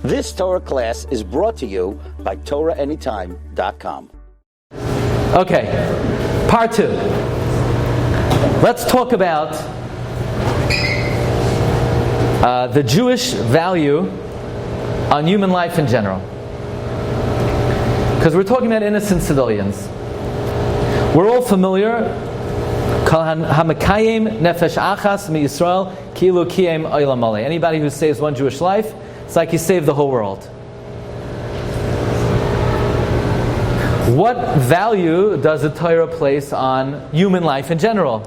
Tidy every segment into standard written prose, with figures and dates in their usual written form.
This Torah class is brought to you by TorahAnytime.com. Okay, part 2. Let's talk about the Jewish value on human life in general. Because we're talking about innocent civilians. We're all familiar. Anybody who saves one Jewish life, it's like he saved the whole world. What value does the Torah place on human life in general?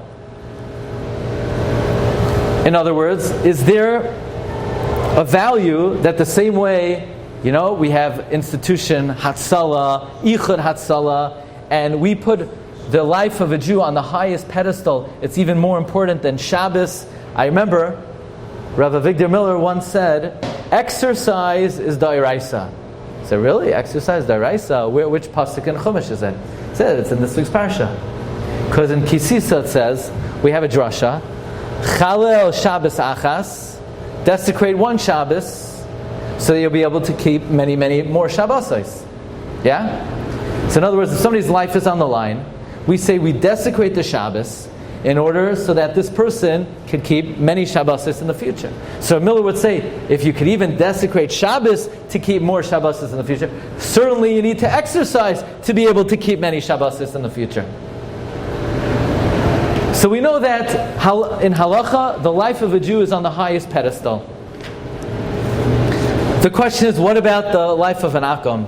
In other words, is there a value that the same way, we have institution Hatzalah, Ichud Hatzalah, and we put the life of a Jew on the highest pedestal. It's even more important than Shabbos. I remember Rabbi Victor Miller once said, exercise is d'oraisa. I said, really? Exercise d'oraisa? Which pasuk in Chumash is it? He said, it's in this week's parsha. Because in Kisisa it says, we have a drasha, Chalel Shabbos Achas, desecrate one Shabbos, so that you'll be able to keep many, many more Shabbosos. Yeah? So in other words, if somebody's life is on the line, we say we desecrate the Shabbos in order so that this person could keep many Shabbosos in the future. So Miller would say, if you could even desecrate Shabbos to keep more Shabbosos in the future, certainly you need to exercise to be able to keep many Shabbosos in the future. So we know that in Halacha, the life of a Jew is on the highest pedestal. The question is, what about the life of an Akom?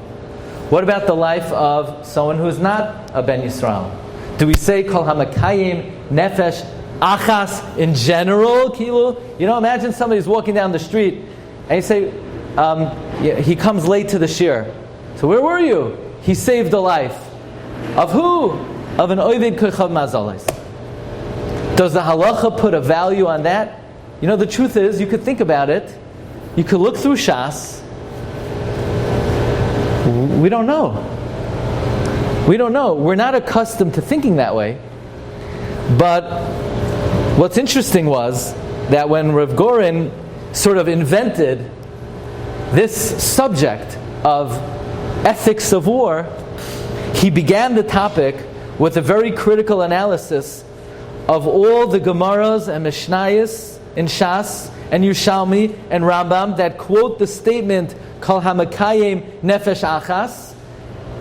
What about the life of someone who is not a Ben Yisrael? Do we say Kol HaMekayim Nefesh Achas in general? Imagine somebody's walking down the street and you say, he comes late to the shir. So where were you? He saved the life. Of who? Of an Ovid Kochav Mazalis. Does the Halacha put a value on that? The truth is, you could think about it. You could look through Shas. We don't know. We don't know. We're not accustomed to thinking that way. But what's interesting was that when Rav Gorin sort of invented this subject of ethics of war, he began the topic with a very critical analysis of all the Gemaras and Mishnayos in Shas and Yushalmi and Rambam that quote the statement Kol HaMekayim Nefesh Achas,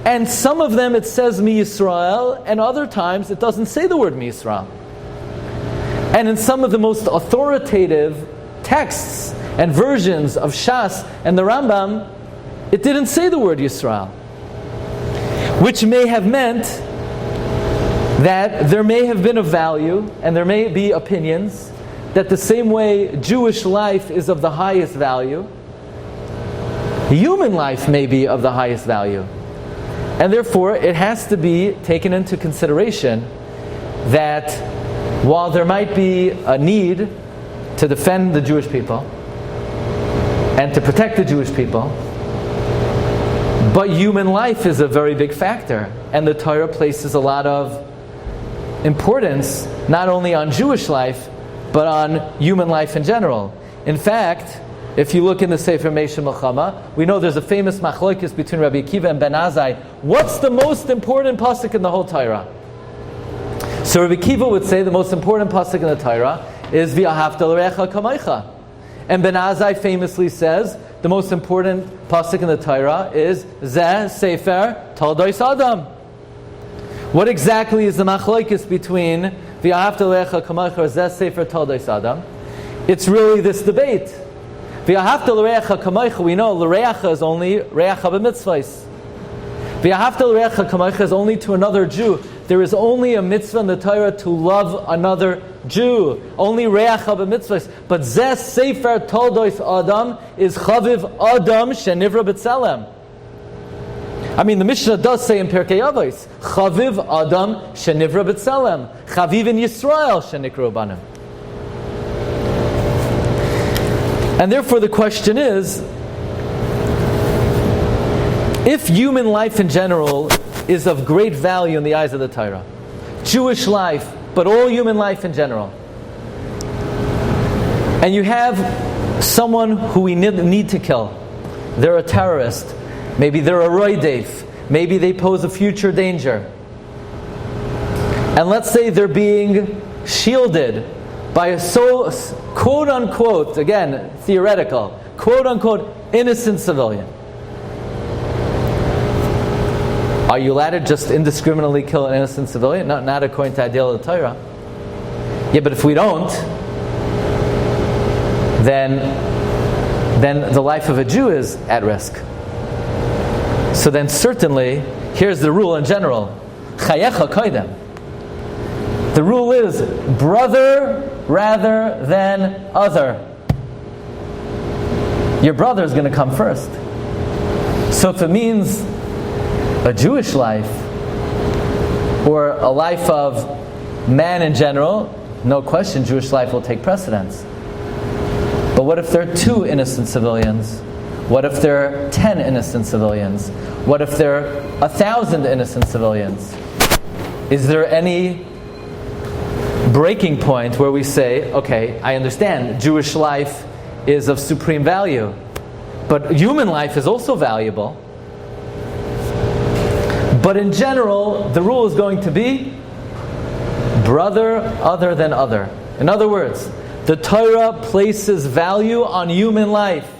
and some of them it says Mi Yisrael, and other times it doesn't say the word Mi Yisrael. And in some of the most authoritative texts and versions of Shas and the Rambam, it didn't say the word Yisrael, which may have meant that there may have been a value, and there may be opinions, that the same way Jewish life is of the highest value, human life may be of the highest value. And therefore, it has to be taken into consideration that while there might be a need to defend the Jewish people and to protect the Jewish people, but human life is a very big factor. And the Torah places a lot of importance not only on Jewish life, but on human life in general. In fact, if you look in the Sefer Meisha Milchama, we know there's a famous machlokes between Rabbi Akiva and Ben Azai. What's the most important pasuk in the whole Torah? So Rabbi Akiva would say the most important pasuk in the Torah is V'ahavta l'recha kamaycha. And Ben Azai famously says the most important pasuk in the Torah is Zeh Sefer Toldos Adam. What exactly is the machlokes between V'ahavta l'recha kamaycha or Zeh Sefer Toldos Adam? It's really this debate. V'ahavta l'recha kamaycha, we know l'recha is only recha b'mitzvahs. V'ahavta l'recha kamaycha is only to another Jew. There is only a mitzvah in the Torah to love another Jew. Only recha b'mitzvahs. But Zeh Sefer Toldos Adam is chaviv Adam shenivra b'tzelem. I mean, the Mishnah does say in Pirkei Avos, chaviv Adam shenivra b'tzelem. Chaviv in Yisrael shenikru banim. And therefore the question is, if human life in general is of great value in the eyes of the Torah, Jewish life, but all human life in general, and you have someone who we need to kill, they're a terrorist, maybe they're a roideif, maybe they pose a future danger. And let's say they're being shielded by a quote-unquote, again, theoretical, quote-unquote, innocent civilian. Are you allowed to just indiscriminately kill an innocent civilian? No, not according to the ideal of the Torah. Yeah, but if we don't, then the life of a Jew is at risk. So then certainly, here's the rule in general. Chayecha koidem. The rule is brother rather than other. Your brother is going to come first. So if it means a Jewish life, or a life of man in general, no question Jewish life will take precedence. But what if there are 2 innocent civilians? What if there are 10 innocent civilians? What if there are 1,000 innocent civilians? Is there any breaking point where we say, okay, I understand Jewish life is of supreme value, but human life is also valuable. But in general, the rule is going to be brother other than other. In other words, the Torah places value on human life.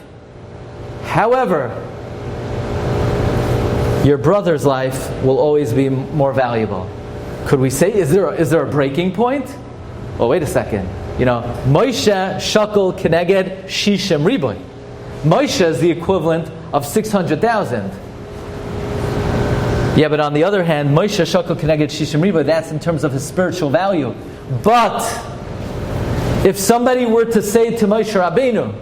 However, your brother's life will always be more valuable. Could we say, is there a breaking point? Oh, wait a second. Moshe shakel keneged shishim riboy. Moshe is the equivalent of 600,000. Yeah, but on the other hand, Moshe shakel keneged shishim riboy, that's in terms of his spiritual value. But if somebody were to say to Moshe Rabbeinu,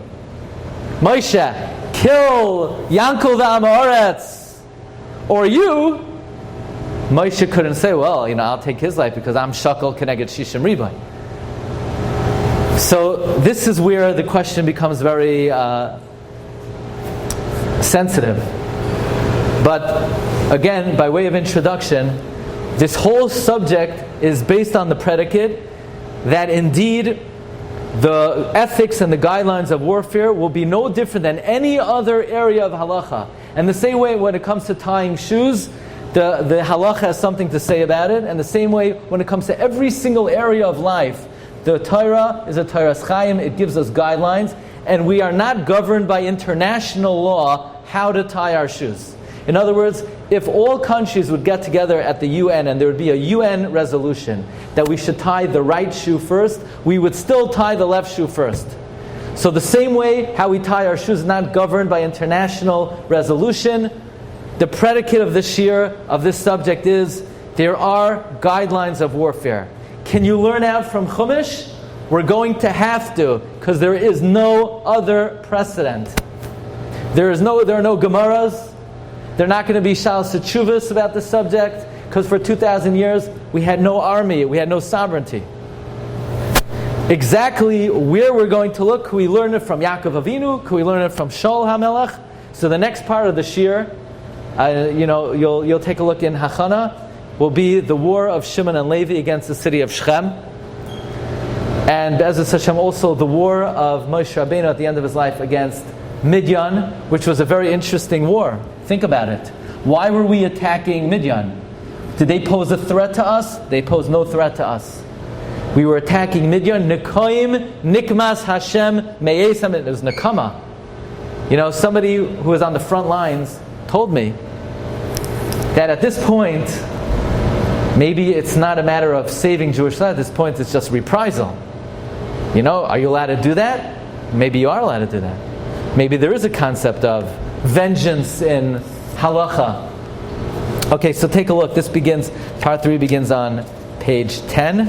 Moshe, kill Yankov Amoretz, or you, Moshe couldn't say, well, I'll take his life because I'm shakel keneged shishim riboy. So this is where the question becomes very sensitive. But again, by way of introduction, this whole subject is based on the predicate that indeed the ethics and the guidelines of warfare will be no different than any other area of halacha. And the same way when it comes to tying shoes, the halacha has something to say about it, and the same way when it comes to every single area of life, the Torah is a Torah's Chaim, it gives us guidelines, and we are not governed by international law how to tie our shoes. In other words, if all countries would get together at the UN and there would be a UN resolution that we should tie the right shoe first, we would still tie the left shoe first. So the same way how we tie our shoes is not governed by international resolution. The predicate of this year, of this subject is, there are guidelines of warfare. Can you learn out from Chumash? We're going to have to, because there is no other precedent. There are no Gemaras. They're not going to be Shalos Teshuvos about the subject, because for 2,000 years we had no army, we had no sovereignty. Exactly where we're going to look, can we learn it from Yaakov Avinu? Can we learn it from Shaul HaMelech? So the next part of the Shir, you'll take a look in Hachana, will be the war of Shimon and Levi against the city of Shechem. And Be'ezus Hashem also the war of Moshe Rabbeinu at the end of his life against Midian, which was a very interesting war. Think about it. Why were we attacking Midian? Did they pose a threat to us? They posed no threat to us. We were attacking Midian. Nikoim Nikmas Hashem Meyesam. It was Nakama. Somebody who was on the front lines told me that at this point, maybe it's not a matter of saving Jewish life. At this point, it's just reprisal. Are you allowed to do that? Maybe you are allowed to do that. Maybe there is a concept of vengeance in halacha. Okay, so take a look. Part 3 begins on page 10.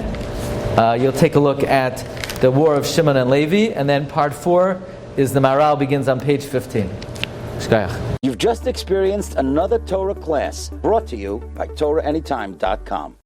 You'll take a look at the war of Shimon and Levi, and then part 4 is the Maral, begins on page 15. Shkayach. You've just experienced another Torah class brought to you by TorahAnytime.com.